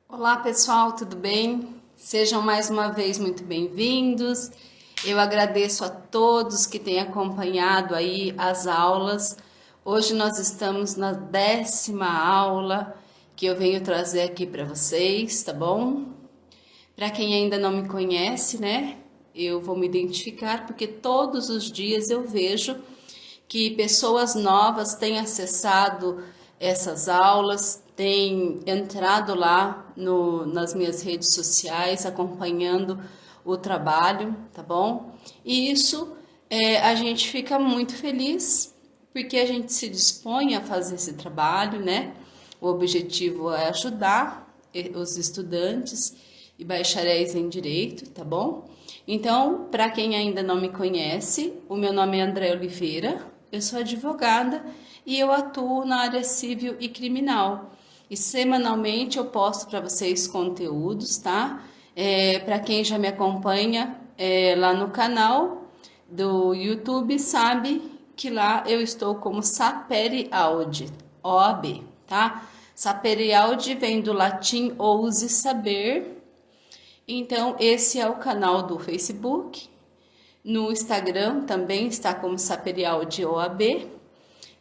Olá pessoal, tudo bem? Sejam mais uma vez muito bem-vindos. Eu agradeço a todos que têm acompanhado aí as aulas. Hoje nós estamos na 10ª aula que eu venho trazer aqui para vocês, tá bom? Para quem ainda não me conhece, né? Eu vou me identificar porque todos os dias eu vejo que pessoas novas têm acessado essas aulas, têm entrado lá nas minhas redes sociais, acompanhando o trabalho, tá bom? E isso a gente fica muito feliz, porque a gente se dispõe a fazer esse trabalho, né? O objetivo é ajudar os estudantes e bacharéis em direito, tá bom? Então, para quem ainda não me conhece, o meu nome é André Oliveira, eu sou advogada e eu atuo na área civil e criminal. E semanalmente eu posto para vocês conteúdos, tá? Para quem já me acompanha lá no canal do YouTube, sabe que lá eu estou como Sapere Aude, OAB, tá? Sapere Aude vem do latim ouse saber. Então, esse é o canal do Facebook. No Instagram também está como Saperial de OAB.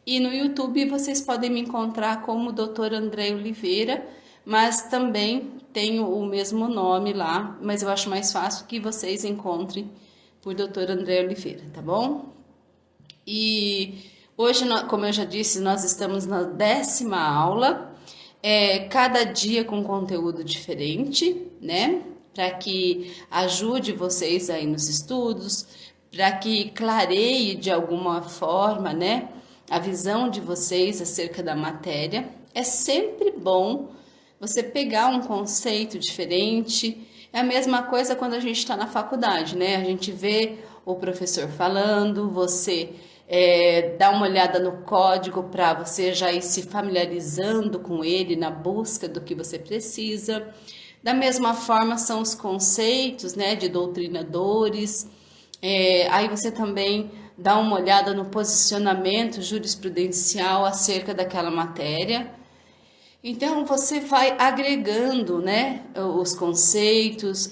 E no YouTube vocês podem me encontrar como Dr. André Oliveira, mas também tenho o mesmo nome lá, mas eu acho mais fácil que vocês encontrem por Dr. André Oliveira, tá bom? E hoje, como eu já disse, nós estamos na 10ª aula, cada dia com conteúdo diferente, né? Para que ajude vocês aí nos estudos, para que clareie de alguma forma, né, a visão de vocês acerca da matéria. É sempre bom você pegar um conceito diferente. É a mesma coisa quando a gente está na faculdade, né? A gente vê o professor falando, você dá uma olhada no código para você já ir se familiarizando com ele na busca do que você precisa. Da mesma forma são os conceitos, né, de doutrinadores. Aí você também dá uma olhada no posicionamento jurisprudencial acerca daquela matéria. Então você vai agregando, né, os conceitos,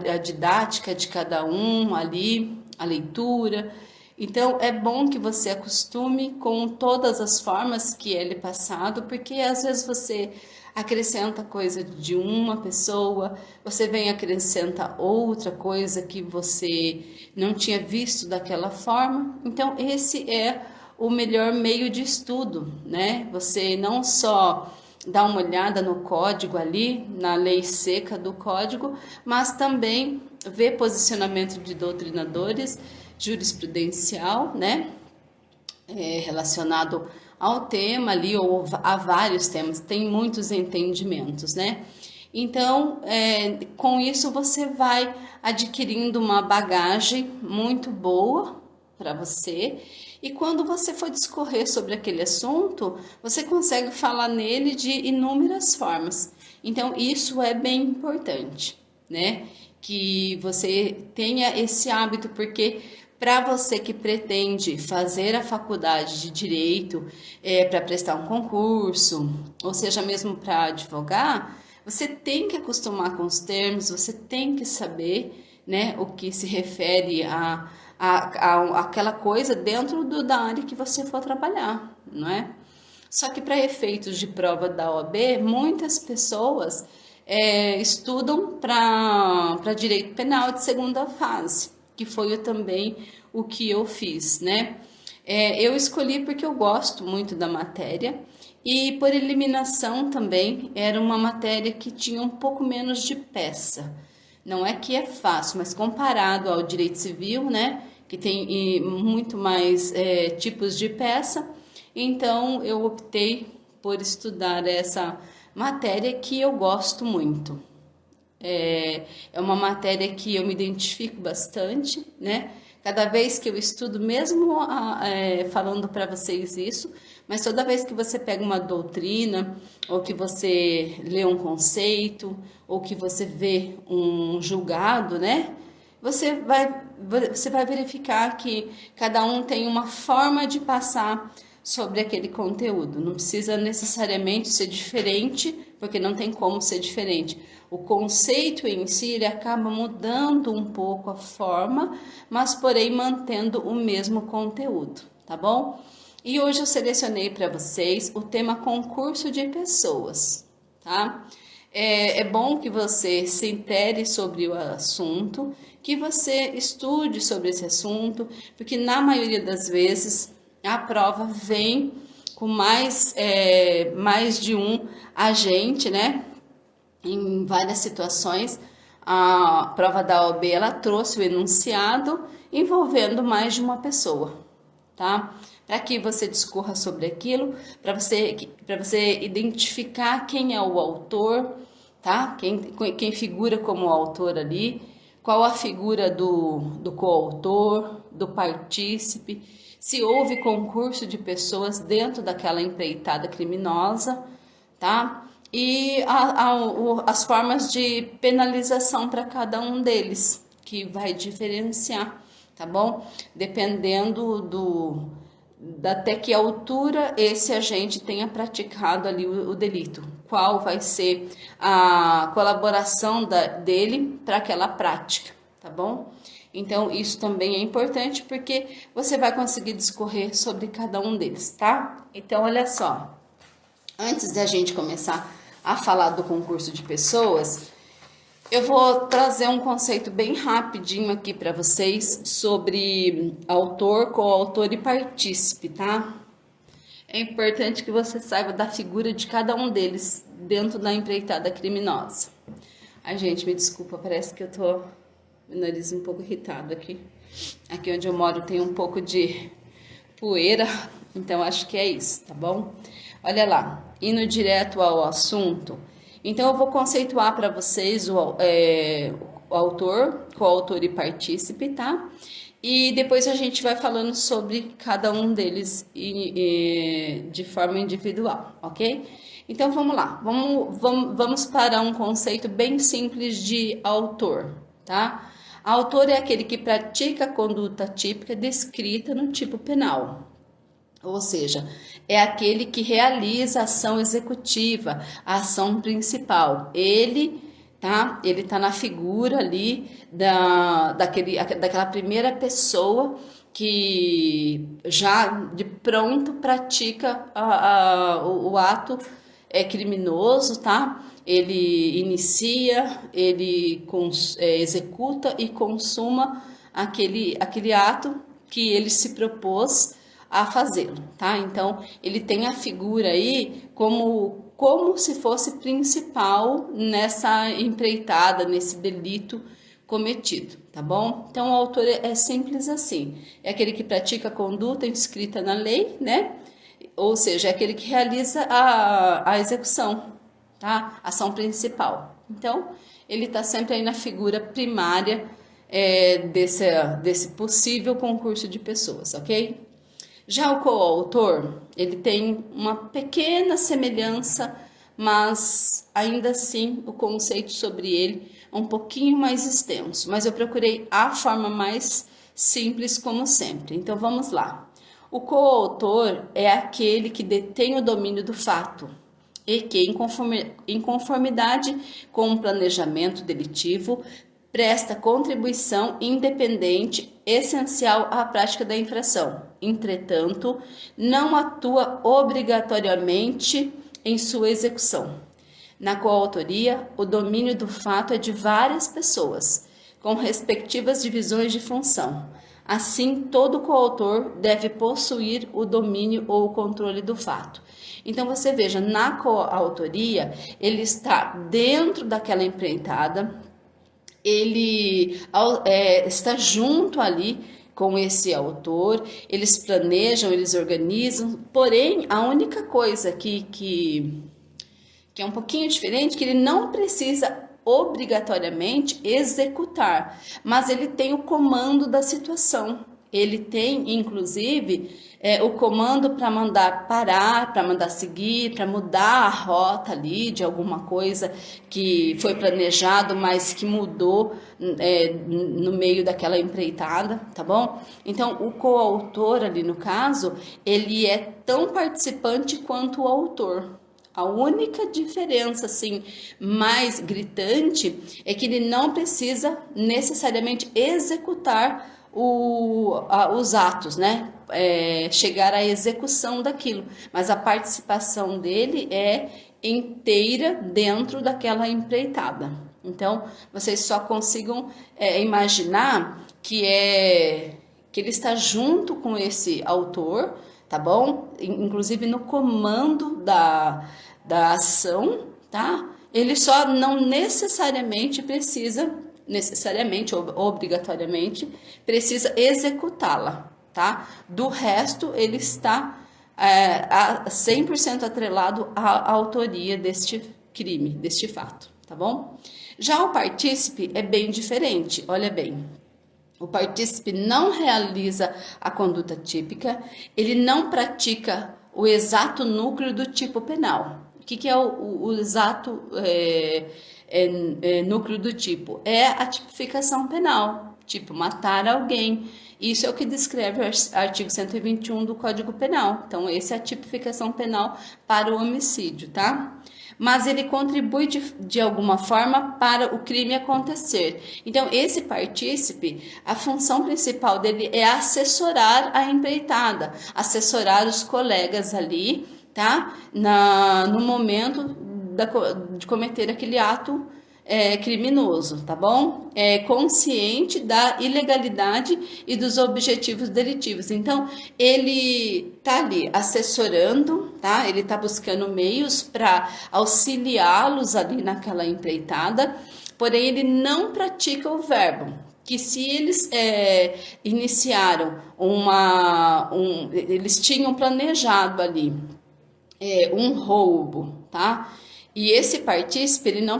a didática de cada um ali, a leitura. Então é bom que você acostume com todas as formas que ele é passado, porque às vezes você acrescenta coisa de uma pessoa, você vem acrescenta outra coisa que você não tinha visto daquela forma. Então esse é o melhor meio de estudo, né? Você não só dá uma olhada no código ali, na lei seca do código, mas também vê posicionamento de doutrinadores, jurisprudencial, né? Relacionado ao tema ali, ou a vários temas, tem muitos entendimentos, né? Então, com isso você vai adquirindo uma bagagem muito boa para você, e quando você for discorrer sobre aquele assunto, você consegue falar nele de inúmeras formas. Então, isso é bem importante, né? Que você tenha esse hábito, porque para você que pretende fazer a faculdade de Direito para prestar um concurso, ou seja, mesmo para advogar, você tem que acostumar com os termos, você tem que saber, né, o que se refere a aquela coisa dentro da área que você for trabalhar, não é? Só que para efeitos de prova da OAB, muitas pessoas estudam para direito penal de segunda fase, que foi também o que eu fiz, né? Eu escolhi porque eu gosto muito da matéria e por eliminação também era uma matéria que tinha um pouco menos de peça. Não é que é fácil, mas comparado ao direito civil, né, que tem muito mais tipos de peça, então eu optei por estudar essa matéria que eu gosto muito. É uma matéria que eu me identifico bastante, né? Cada vez que eu estudo, mesmo falando para vocês isso, mas toda vez que você pega uma doutrina, ou que você lê um conceito, ou que você vê um julgado, né? Você vai verificar que cada um tem uma forma de passar sobre aquele conteúdo. Não precisa necessariamente ser diferente, porque não tem como ser diferente. O conceito em si, ele acaba mudando um pouco a forma, mas porém mantendo o mesmo conteúdo, tá bom? E hoje eu selecionei para vocês o tema concurso de pessoas, tá? É bom que você se intere sobre o assunto, que você estude sobre esse assunto, porque na maioria das vezes a prova vem com mais de um agente, né? Em várias situações, a prova da OAB, ela trouxe o enunciado envolvendo mais de uma pessoa, tá? Para que você discorra sobre aquilo, para você identificar quem é o autor, tá? Quem figura como autor ali, qual a figura do coautor, do partícipe, se houve concurso de pessoas dentro daquela empreitada criminosa, tá? E as formas de penalização para cada um deles, que vai diferenciar, tá bom? Dependendo até que altura esse agente tenha praticado ali o delito, qual vai ser a colaboração dele para aquela prática, tá bom? Então, isso também é importante porque você vai conseguir discorrer sobre cada um deles, tá? Então, olha só, antes da gente começar a falar do concurso de pessoas, eu vou trazer um conceito bem rapidinho aqui para vocês sobre autor, coautor e partícipe, tá? É importante que você saiba da figura de cada um deles dentro da empreitada criminosa. Ai, gente, me desculpa, parece que eu tô com o nariz um pouco irritado aqui. Aqui onde eu moro tem um pouco de poeira, então acho que é isso, tá bom? Olha lá, indo direto ao assunto. Então, eu vou conceituar para vocês o autor, coautor e partícipe, tá? E depois a gente vai falando sobre cada um deles de forma individual, ok? Então, vamos lá. Vamos para um conceito bem simples de autor, tá? Autor é aquele que pratica a conduta típica descrita no tipo penal. Ou seja, é aquele que realiza a ação executiva, a ação principal. Ele tá na figura ali daquela primeira pessoa que já de pronto pratica o ato criminoso, tá? Ele inicia, ele executa e consuma aquele ato que ele se propôs a fazê-lo, tá? Então, ele tem a figura aí como se fosse principal nessa empreitada, nesse delito cometido, tá bom? Então, o autor é simples assim, é aquele que pratica a conduta inscrita na lei, né? Ou seja, é aquele que realiza a execução, tá? Ação principal. Então, ele tá sempre aí na figura primária desse possível concurso de pessoas, ok? Já o coautor, ele tem uma pequena semelhança, mas ainda assim o conceito sobre ele é um pouquinho mais extenso. Mas eu procurei a forma mais simples como sempre. Então vamos lá. O coautor é aquele que detém o domínio do fato e que, em conformidade com o planejamento delitivo, presta contribuição independente essencial à prática da infração. Entretanto, não atua obrigatoriamente em sua execução. Na coautoria, o domínio do fato é de várias pessoas, com respectivas divisões de função. Assim, todo coautor deve possuir o domínio ou o controle do fato. Então, você veja, na coautoria, ele está dentro daquela empreitada, ele está junto ali com esse autor, eles planejam, eles organizam, porém, a única coisa que é um pouquinho diferente, que ele não precisa obrigatoriamente executar, mas ele tem o comando da situação, Ele tem, inclusive, o comando para mandar parar, para mandar seguir, para mudar a rota ali de alguma coisa que foi planejado, mas que mudou no meio daquela empreitada, tá bom? Então, o coautor ali no caso, ele é tão participante quanto o autor. A única diferença, assim, mais gritante é que ele não precisa necessariamente executar os atos, né? Chegar à execução daquilo, mas a participação dele é inteira dentro daquela empreitada. Então, vocês só consigam imaginar que ele está junto com esse autor, tá bom? Inclusive no comando da ação, tá? Ele só não necessariamente obrigatoriamente, precisa executá-la, tá? Do resto, ele está 100% atrelado à autoria deste crime, deste fato, tá bom? Já o partícipe é bem diferente, olha bem. O partícipe não realiza a conduta típica, ele não pratica o exato núcleo do tipo penal. O que é o exato núcleo do tipo? É a tipificação penal, tipo matar alguém. Isso é o que descreve o artigo 121 do Código Penal. Então, essa é a tipificação penal para o homicídio, tá? Mas ele contribui de alguma forma para o crime acontecer. Então, esse partícipe, a função principal dele é assessorar a empreitada, assessorar os colegas ali, tá? No momento de cometer aquele ato criminoso, tá bom? É consciente da ilegalidade e dos objetivos delitivos. Então, ele tá ali assessorando, tá? Ele tá buscando meios para auxiliá-los ali naquela empreitada, porém ele não pratica o verbo. Que se eles iniciaram eles tinham planejado ali um roubo, tá? E esse partícipe, ele não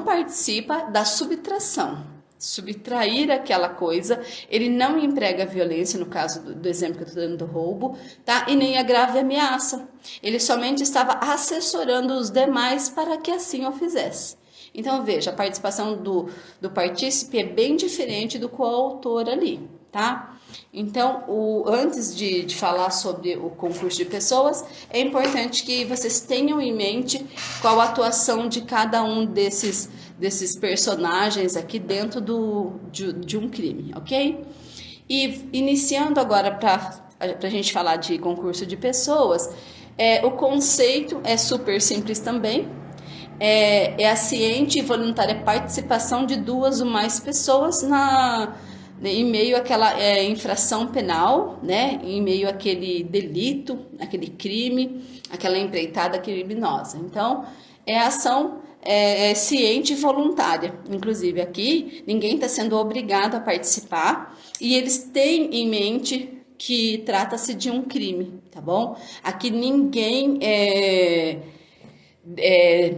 participa da subtração. Subtrair aquela coisa, ele não emprega violência, no caso do exemplo que eu estou dando do roubo, tá? E nem a grave ameaça. Ele somente estava assessorando os demais para que assim o fizesse. Então, veja, a participação do partícipe é bem diferente do coautor ali, tá? Então, antes de falar sobre o concurso de pessoas, é importante que vocês tenham em mente qual a atuação de cada um desses personagens aqui dentro de um crime, ok? E iniciando agora para a gente falar de concurso de pessoas, o conceito é super simples também. É a ciente e voluntária participação de duas ou mais pessoas em meio àquela infração penal, né? Em meio àquele delito, aquele crime, aquela empreitada criminosa. Então, a ação ciente e voluntária. Inclusive, aqui, ninguém está sendo obrigado a participar e eles têm em mente que trata-se de um crime, tá bom? Aqui ninguém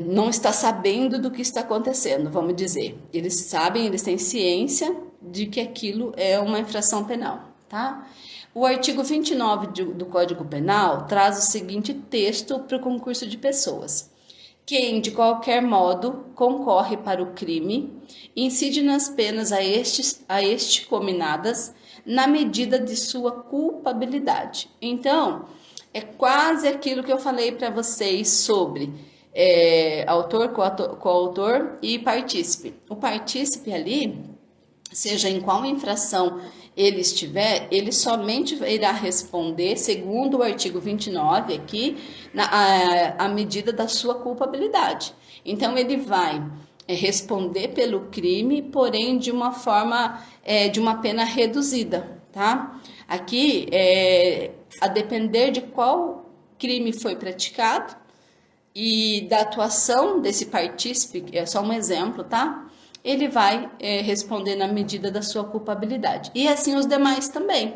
não está sabendo do que está acontecendo, vamos dizer. Eles sabem, eles têm ciência de que aquilo é uma infração penal, tá? O artigo 29 do Código Penal traz o seguinte texto para o concurso de pessoas. Quem, de qualquer modo, concorre para o crime, incide nas penas a este cominadas na medida de sua culpabilidade. Então, é quase aquilo que eu falei para vocês sobre autor, coautor e partícipe. O partícipe ali, seja em qual infração ele estiver, ele somente irá responder, segundo o artigo 29 aqui, à medida da sua culpabilidade. Então, ele vai responder pelo crime, porém de uma forma, de uma pena reduzida, tá? Aqui, a depender de qual crime foi praticado e da atuação desse partícipe, é só um exemplo, tá? Ele vai responder na medida da sua culpabilidade. E assim os demais também,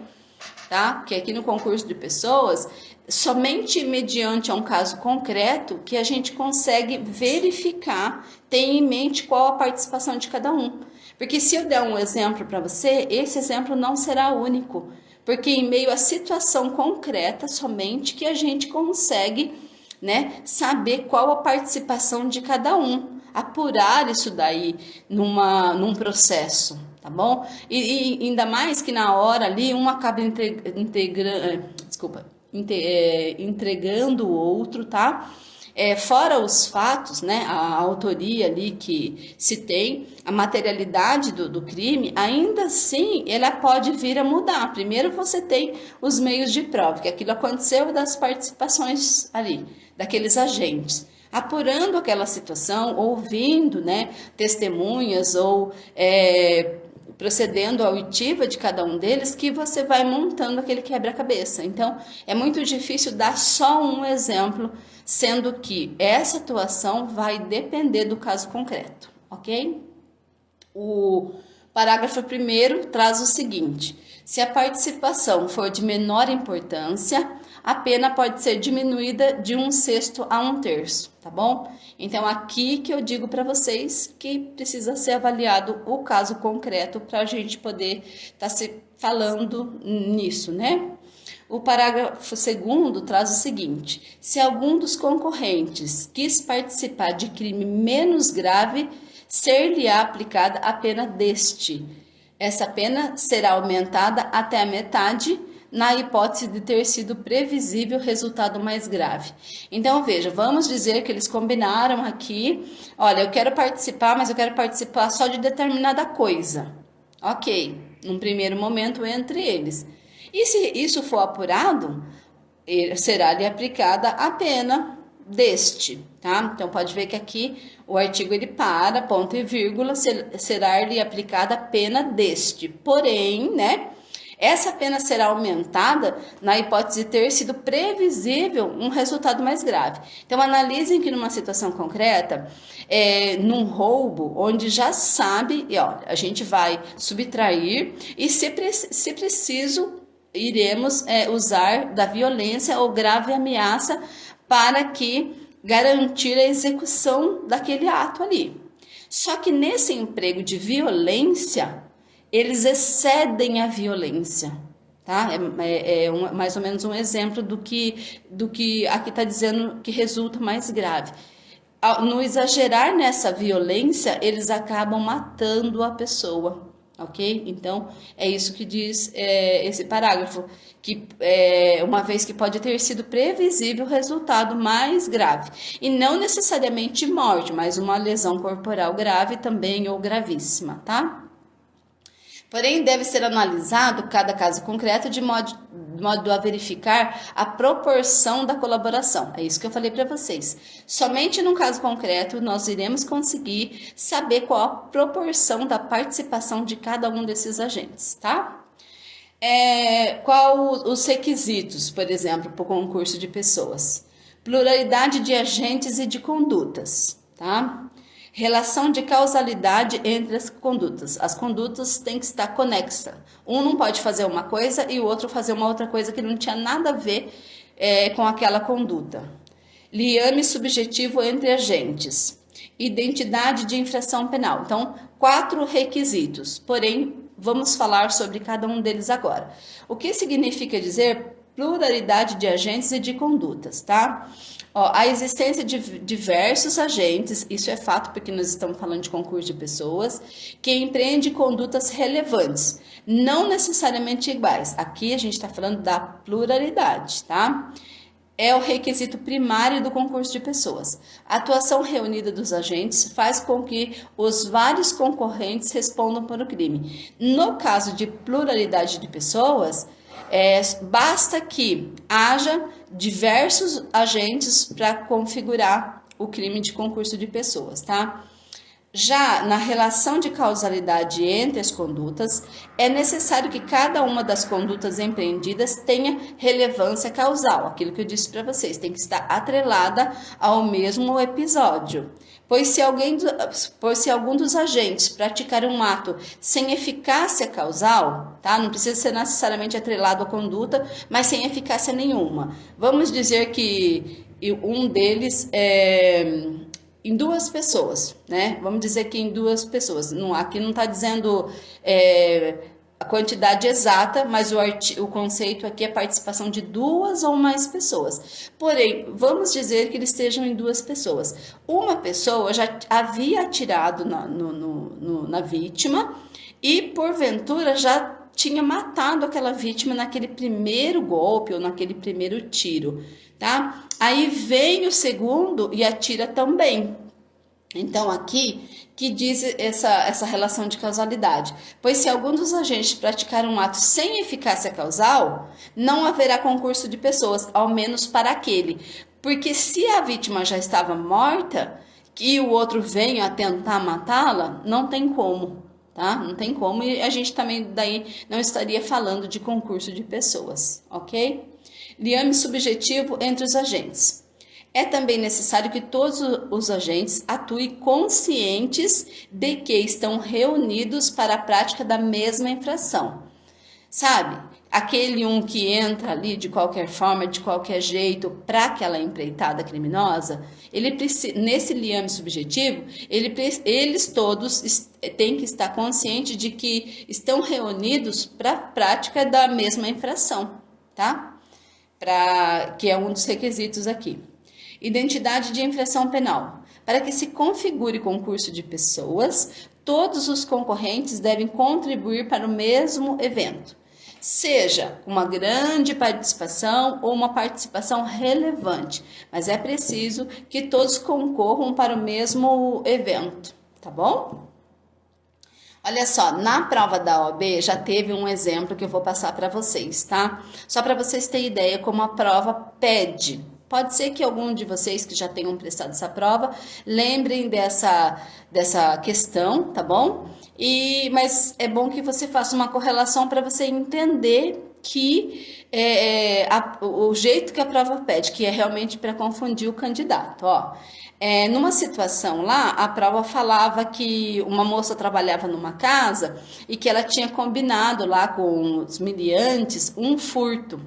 tá? Porque aqui no concurso de pessoas, somente mediante um caso concreto que a gente consegue verificar, ter em mente qual a participação de cada um. Porque se eu der um exemplo para você, esse exemplo não será único, porque em meio à situação concreta somente que a gente consegue, né, saber qual a participação de cada um, apurar isso daí num processo, tá bom? E ainda mais que na hora ali um acaba entregando o outro, tá? Fora os fatos, né, a autoria ali que se tem, a materialidade do crime, ainda assim ela pode vir a mudar. Primeiro você tem os meios de prova, que aquilo aconteceu das participações ali, daqueles agentes. Apurando aquela situação, ouvindo, né, testemunhas ou procedendo à oitiva de cada um deles, que você vai montando aquele quebra-cabeça. Então, é muito difícil dar só um exemplo, sendo que essa atuação vai depender do caso concreto, ok? O parágrafo 1º traz o seguinte: se a participação for de menor importância, a pena pode ser diminuída de 1/6 a 1/3, tá bom? Então, aqui que eu digo para vocês que precisa ser avaliado o caso concreto para a gente poder estar se falando nisso, né? O parágrafo 2º traz o seguinte: se algum dos concorrentes quis participar de crime menos grave, ser-lhe-á aplicada a pena deste. Essa pena será aumentada até a metade, na hipótese de ter sido previsível resultado mais grave. Então, veja, vamos dizer que eles combinaram aqui, olha, eu quero participar, mas eu quero participar só de determinada coisa. Ok, num primeiro momento entre eles. E se isso for apurado, será-lhe aplicada a pena deste, tá? Então, pode ver que aqui o artigo ele para, ponto e vírgula, será-lhe aplicada a pena deste. Porém, né, essa pena será aumentada na hipótese de ter sido previsível um resultado mais grave. Então, analisem que numa situação concreta, num roubo, onde já sabe, e olha, a gente vai subtrair e se preciso, iremos usar da violência ou grave ameaça para que garantir a execução daquele ato ali. Só que nesse emprego de violência, eles excedem a violência, tá? Mais ou menos um exemplo do que aqui está dizendo que resulta mais grave. No exagerar nessa violência, eles acabam matando a pessoa, ok? Então, é isso que diz esse parágrafo, que uma vez que pode ter sido previsível o resultado mais grave, e não necessariamente morte, mas uma lesão corporal grave também ou gravíssima, tá? Porém, deve ser analisado cada caso concreto de modo a verificar a proporção da colaboração. É isso que eu falei para vocês. Somente num caso concreto nós iremos conseguir saber qual a proporção da participação de cada um desses agentes, tá? Qual os requisitos, por exemplo, para o concurso de pessoas? Pluralidade de agentes e de condutas, tá? Relação de causalidade entre as condutas. As condutas têm que estar conexas. Um não pode fazer uma coisa e o outro fazer uma outra coisa que não tinha nada a ver com aquela conduta. Liame subjetivo entre agentes. Identidade de infração penal. Então, 4 requisitos. Porém, vamos falar sobre cada um deles agora. O que significa dizer pluralidade de agentes e de condutas, tá? A existência de diversos agentes, isso é fato porque nós estamos falando de concurso de pessoas, que empreendem condutas relevantes, não necessariamente iguais. Aqui a gente está falando da pluralidade, tá? É o requisito primário do concurso de pessoas. A atuação reunida dos agentes faz com que os vários concorrentes respondam por o crime. No caso de pluralidade de pessoas, basta que haja diversos agentes para configurar o crime de concurso de pessoas, tá? Já na relação de causalidade entre as condutas, é necessário que cada uma das condutas empreendidas tenha relevância causal, aquilo que eu disse para vocês, tem que estar atrelada ao mesmo episódio. Pois se algum dos agentes praticar um ato sem eficácia causal, tá? Não precisa ser necessariamente atrelado à conduta, mas sem eficácia nenhuma. Vamos dizer que um deles em duas pessoas, né? Vamos dizer que em duas pessoas. Aqui não está dizendo a quantidade exata, mas o conceito aqui é participação de duas ou mais pessoas. Porém, vamos dizer que eles estejam em duas pessoas. Uma pessoa já havia atirado na vítima e, porventura, já tinha matado aquela vítima naquele primeiro golpe ou naquele primeiro tiro, tá? Aí vem o segundo e atira também. Então, aqui que diz essa relação de causalidade. Pois se algum dos agentes praticar um ato sem eficácia causal, não haverá concurso de pessoas, ao menos para aquele. Porque se a vítima já estava morta e o outro vem a tentar matá-la, não tem como, tá? Não tem como, e a gente também daí não estaria falando de concurso de pessoas, ok? Liame subjetivo entre os agentes. É também necessário que todos os agentes atuem conscientes de que estão reunidos para a prática da mesma infração. Sabe? Aquele que entra ali de qualquer forma, de qualquer jeito, para aquela empreitada criminosa, nesse liame subjetivo, eles todos têm que estar conscientes de que estão reunidos para a prática da mesma infração, tá? Que é um dos requisitos aqui. Identidade de infração penal. Para que se configure concurso de pessoas, todos os concorrentes devem contribuir para o mesmo evento, seja uma grande participação ou uma participação relevante, mas é preciso que todos concorram para o mesmo evento, tá bom? Olha só, na prova da OAB já teve um exemplo que eu vou passar para vocês, tá? Só para vocês terem ideia como a prova pede. Pode ser que algum de vocês que já tenham prestado essa prova lembrem dessa questão, tá bom? Mas é bom que você faça uma correlação para você entender que o jeito que a prova pede, que é realmente para confundir o candidato, ó. Numa situação lá, a prova falava que uma moça trabalhava numa casa e que ela tinha combinado lá com os miliantes um furto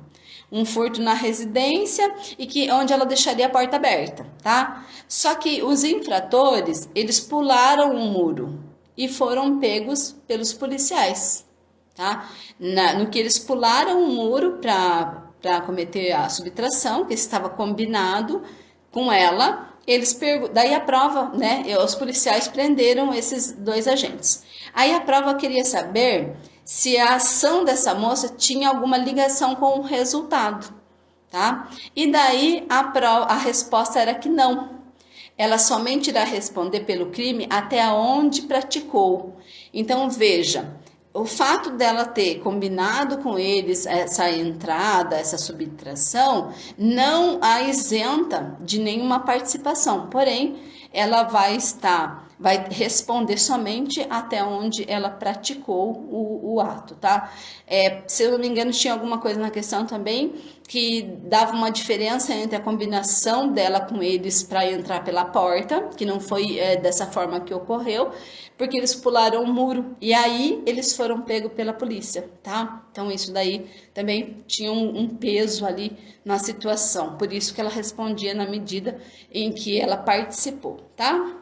na residência e onde ela deixaria a porta aberta, tá? Só que os infratores, eles pularam um muro e foram pegos pelos policiais, tá? No que eles pularam um muro para cometer a subtração, que estava combinado com ela, daí a prova, né? Os policiais prenderam esses dois agentes. Aí a prova queria saber se a ação dessa moça tinha alguma ligação com o resultado, tá? E daí a resposta era que não. Ela somente irá responder pelo crime até onde praticou. Então, veja, o fato dela ter combinado com eles essa entrada, essa subtração, não a isenta de nenhuma participação. Porém, ela vai responder somente até onde ela praticou o ato, tá? Se eu não me engano, tinha alguma coisa na questão também que dava uma diferença entre a combinação dela com eles para entrar pela porta, que não foi dessa forma que ocorreu, porque eles pularam o muro e aí eles foram pegos pela polícia, tá? Então isso daí também tinha um peso ali na situação, por isso que ela respondia na medida em que ela participou, tá?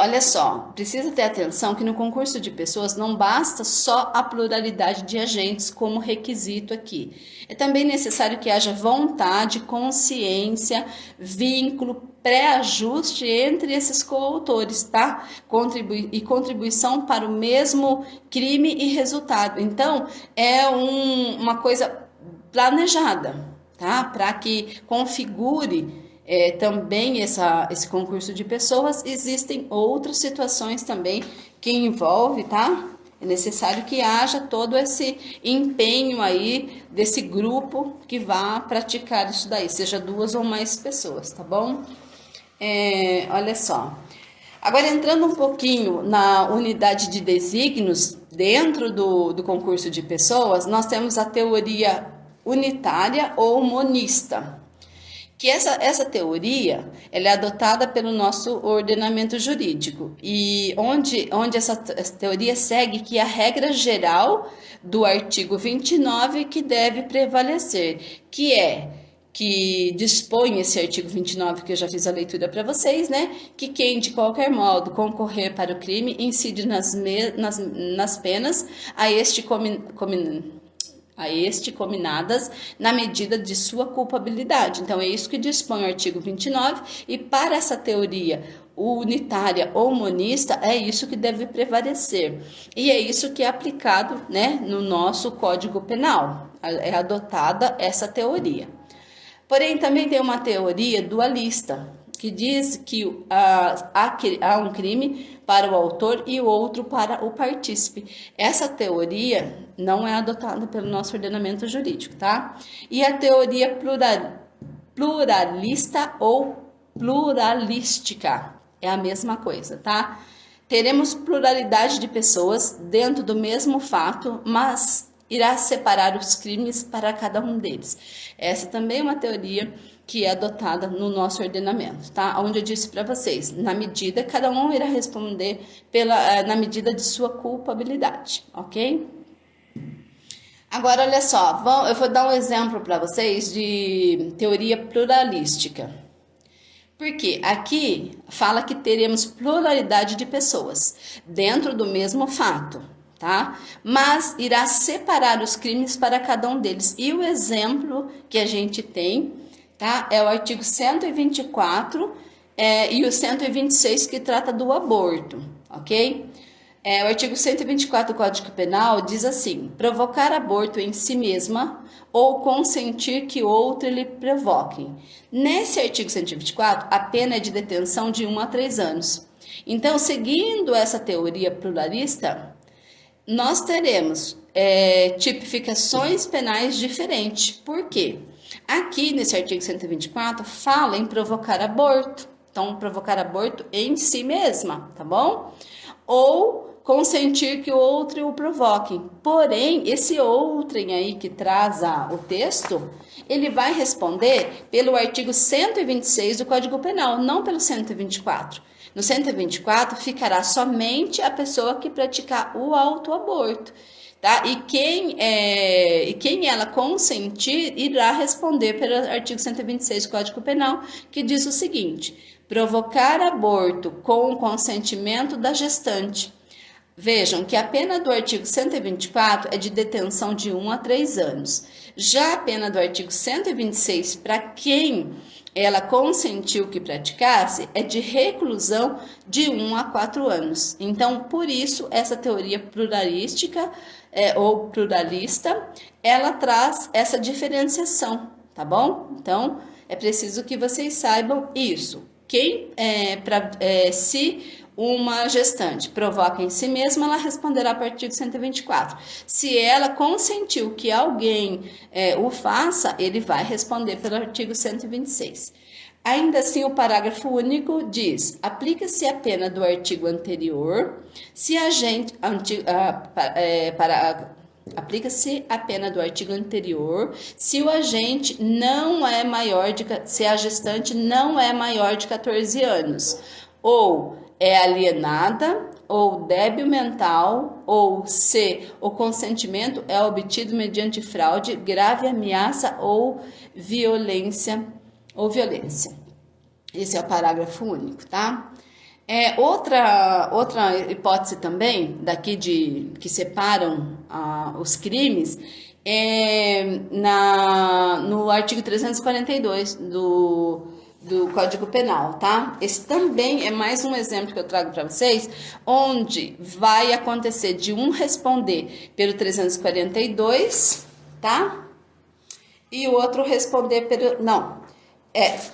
Olha só, precisa ter atenção que no concurso de pessoas não basta só a pluralidade de agentes como requisito aqui. É também necessário que haja vontade, consciência, vínculo, pré-ajuste entre esses coautores, tá? Contribuição para o mesmo crime e resultado. Então, é uma coisa planejada, tá? Para que configure também esse concurso de pessoas, existem outras situações também que envolve, tá? É necessário que haja todo esse empenho aí desse grupo que vá praticar isso daí, seja duas ou mais pessoas, tá bom? Olha só. Agora, entrando um pouquinho na unidade de desígnios, dentro do concurso de pessoas, nós temos a teoria unitária ou monista. Que essa teoria ela é adotada pelo nosso ordenamento jurídico e onde essa teoria segue que a regra geral do artigo 29 que deve prevalecer, que é que dispõe esse artigo 29, que eu já fiz a leitura para vocês, né? Que quem de qualquer modo concorrer para o crime incide nas penas a este cominadas na medida de sua culpabilidade. Então, é isso que dispõe o artigo 29, e para essa teoria unitária ou monista, é isso que deve prevalecer. E é isso que é aplicado, né, no nosso Código Penal. É adotada essa teoria. Porém, também tem uma teoria dualista, que diz que há um crime para o autor e o outro para o partícipe. Essa teoria não é adotada pelo nosso ordenamento jurídico, tá? E a teoria pluralista ou pluralística é a mesma coisa, tá? Teremos pluralidade de pessoas dentro do mesmo fato, mas irá separar os crimes para cada um deles. Essa também é uma teoria que é adotada no nosso ordenamento, tá? Onde eu disse para vocês, na medida, cada um irá responder na medida de sua culpabilidade, ok? Agora, olha só, eu vou dar um exemplo para vocês de teoria pluralística. Porque aqui fala que teremos pluralidade de pessoas dentro do mesmo fato, tá? Mas irá separar os crimes para cada um deles. E o exemplo que a gente tem, tá? É o artigo 124 e o 126, que trata do aborto, ok? O artigo 124 do Código Penal diz assim: provocar aborto em si mesma ou consentir que outro lhe provoque. Nesse artigo 124, a pena é de detenção de 1 a 3 anos. Então, seguindo essa teoria pluralista, nós teremos tipificações penais diferentes. Por quê? Aqui nesse artigo 124 fala em provocar aborto. Então, provocar aborto em si mesma, tá bom? Ou consentir que o outro o provoque. Porém, esse outrem aí que traz o texto, ele vai responder pelo artigo 126 do Código Penal, não pelo 124. No 124 ficará somente a pessoa que praticar o autoaborto, tá? E quem ela consentir irá responder pelo artigo 126 do Código Penal, que diz o seguinte: provocar aborto com o consentimento da gestante. Vejam que a pena do artigo 124 é de detenção de 1 a 3 anos. Já a pena do artigo 126, para quem ela consentiu que praticasse, é de reclusão de 1 a 4 anos. Então, por isso, essa teoria pluralística ou pluralista, ela traz essa diferenciação, tá bom? Então, é preciso que vocês saibam isso. Se uma gestante provoca em si mesma, ela responderá para o artigo 124. Se ela consentiu que alguém o faça, ele vai responder pelo artigo 126. Ainda assim, o parágrafo único diz: aplica-se a pena do artigo anterior se a gente... Aplica-se a pena do artigo anterior se o agente não é maior de... se a gestante não é maior de 14 anos, ou é alienada, ou débil mental, ou se o consentimento é obtido mediante fraude, grave ameaça ou violência. Esse é o parágrafo único, tá? Outra hipótese também, daqui que separam os crimes, no artigo 342 do Código Penal, tá? Esse também é mais um exemplo que eu trago para vocês, onde vai acontecer de um responder pelo 342, tá? E o outro responder pelo... Não.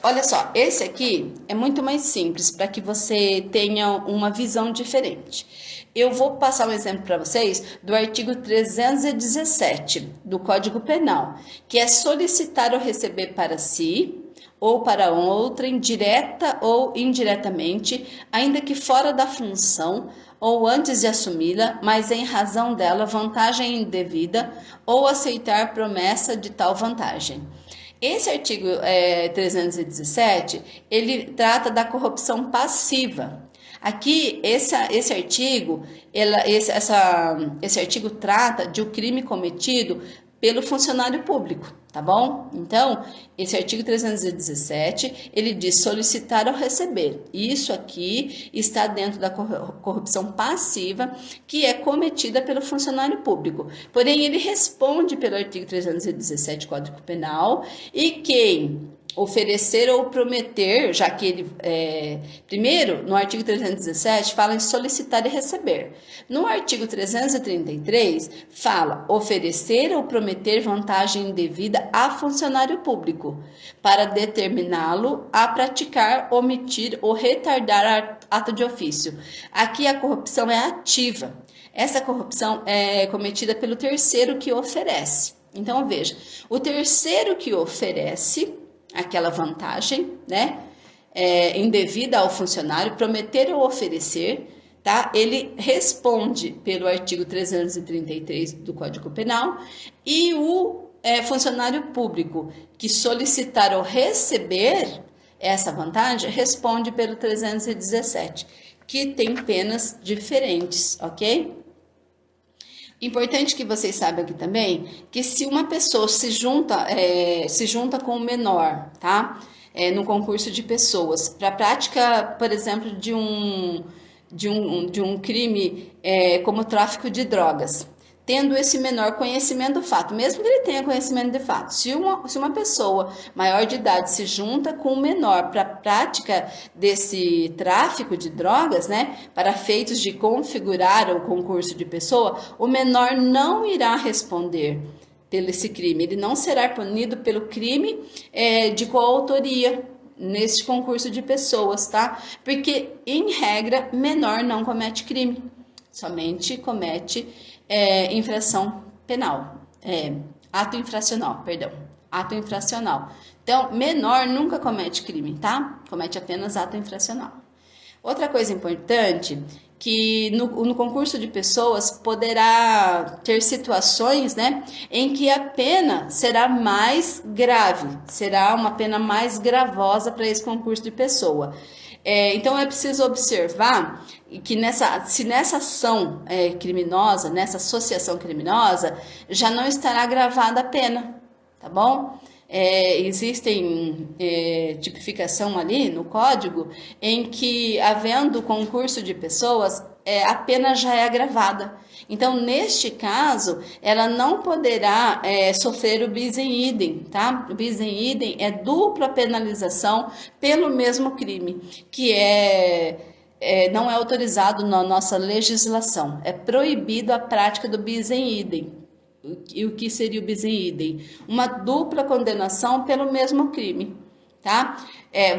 Olha só, esse aqui é muito mais simples, para que você tenha uma visão diferente. Eu vou passar um exemplo para vocês do artigo 317 do Código Penal, que é solicitar ou receber para si ou para outrem, direta ou indiretamente, ainda que fora da função ou antes de assumi-la, mas em razão dela vantagem indevida, ou aceitar promessa de tal vantagem. Esse artigo 317, ele trata da corrupção passiva. Aqui, esse artigo trata de um crime cometido pelo funcionário público, tá bom? Então, esse artigo 317, ele diz solicitar ou receber. Isso aqui está dentro da corrupção passiva que é cometida pelo funcionário público. Porém, ele responde pelo artigo 317 do Código Penal e quem oferecer ou prometer, já que ele, primeiro, no artigo 317, fala em solicitar e receber. No artigo 333, fala oferecer ou prometer vantagem indevida a funcionário público, para determiná-lo a praticar, omitir ou retardar ato de ofício. Aqui a corrupção é ativa. Essa corrupção é cometida pelo terceiro que oferece. Então, veja, o terceiro que oferece aquela vantagem, né, indevida ao funcionário, prometer ou oferecer, tá? Ele responde pelo artigo 333 do Código Penal e o funcionário público que solicitar ou receber essa vantagem responde pelo 317, que tem penas diferentes, ok? Importante que vocês saibam aqui também que se uma pessoa se junta com um menor, tá? No concurso de pessoas, para a prática, por exemplo, de um crime como tráfico de drogas, tendo esse menor conhecimento do fato, mesmo que ele tenha conhecimento de fato, se uma pessoa maior de idade se junta com um menor para a prática desse tráfico de drogas, né, para feitos de configurar o concurso de pessoa, o menor não irá responder pelo esse crime, ele não será punido pelo crime de coautoria nesse concurso de pessoas, tá? Porque, em regra, menor não comete crime, somente comete infração penal, ato infracional, perdão, ato infracional. Então, menor nunca comete crime, tá? Comete apenas ato infracional. Outra coisa importante, que no concurso de pessoas poderá ter situações, né, em que a pena será mais grave, será uma pena mais gravosa para esse concurso de pessoa. Então é preciso observar que se nessa ação criminosa, nessa associação criminosa, já não estará gravada a pena, tá bom? Existem tipificação ali no código em que, havendo concurso de pessoas, a pena já é agravada. Então, neste caso, ela não poderá sofrer o bis in idem, tá? O bis in idem é dupla penalização pelo mesmo crime, que não é autorizado na nossa legislação. É proibido a prática do bis in idem. E o que seria o bis in idem? Uma dupla condenação pelo mesmo crime, tá?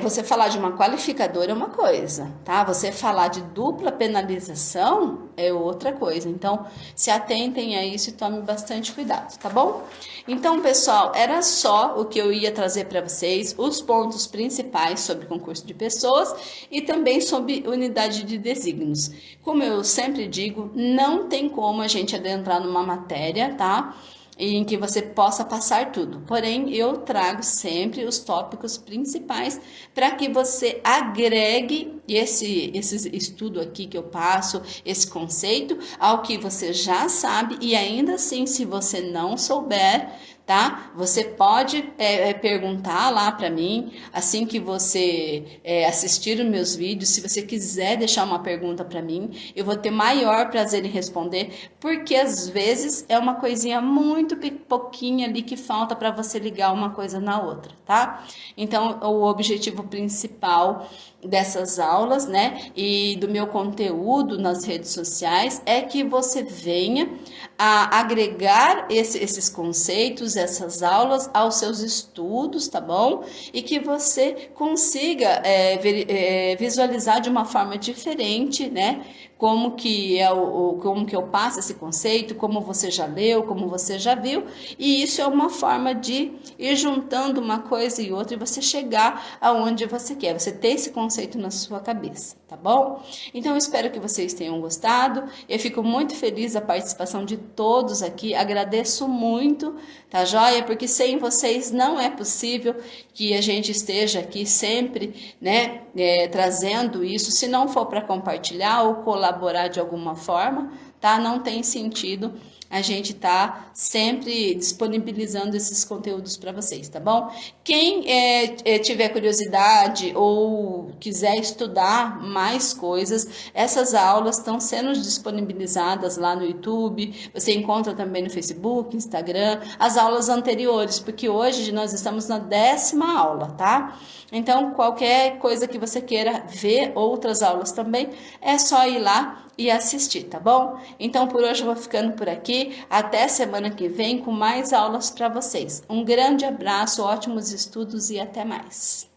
Você falar de uma qualificadora é uma coisa, tá? Você falar de dupla penalização é outra coisa. Então, se atentem a isso e tomem bastante cuidado, tá bom? Então, pessoal, era só o que eu ia trazer para vocês, os pontos principais sobre concurso de pessoas e também sobre unidade de desígnios. Como eu sempre digo, não tem como a gente adentrar numa matéria, tá? Em que você possa passar tudo. Porém, eu trago sempre os tópicos principais para que você agregue esse estudo aqui que eu passo, esse conceito, ao que você já sabe e ainda assim, se você não souber, tá? Você pode perguntar lá para mim, assim que você assistir os meus vídeos, se você quiser deixar uma pergunta para mim, eu vou ter maior prazer em responder, porque às vezes é uma coisinha muito pouquinha ali que falta para você ligar uma coisa na outra, tá? Então, o objetivo principal dessas aulas, né, e do meu conteúdo nas redes sociais é que você venha a agregar esses conceitos, essas aulas aos seus estudos, tá bom? E que você consiga visualizar de uma forma diferente, né, como que como que eu passo esse conceito, como você já leu, como você já viu, e isso é uma forma de ir juntando uma coisa e outra e você chegar aonde você quer, você ter esse conceito na sua cabeça, tá bom? Então eu espero que vocês tenham gostado, eu fico muito feliz da participação de todos aqui, agradeço muito, tá joia? Porque sem vocês não é possível que a gente esteja aqui sempre, né, trazendo isso, se não for para compartilhar ou colaborar de alguma forma, tá? Não tem sentido a gente tá sempre disponibilizando esses conteúdos para vocês, tá bom? Quem tiver curiosidade ou quiser estudar mais coisas, essas aulas estão sendo disponibilizadas lá no YouTube, você encontra também no Facebook, Instagram, as aulas anteriores, porque hoje nós estamos na 10ª aula, tá? Então, qualquer coisa que você queira ver outras aulas também, é só ir lá e assistir, tá bom? Então, por hoje eu vou ficando por aqui. Até semana que vem com mais aulas para vocês. Um grande abraço, ótimos estudos e até mais.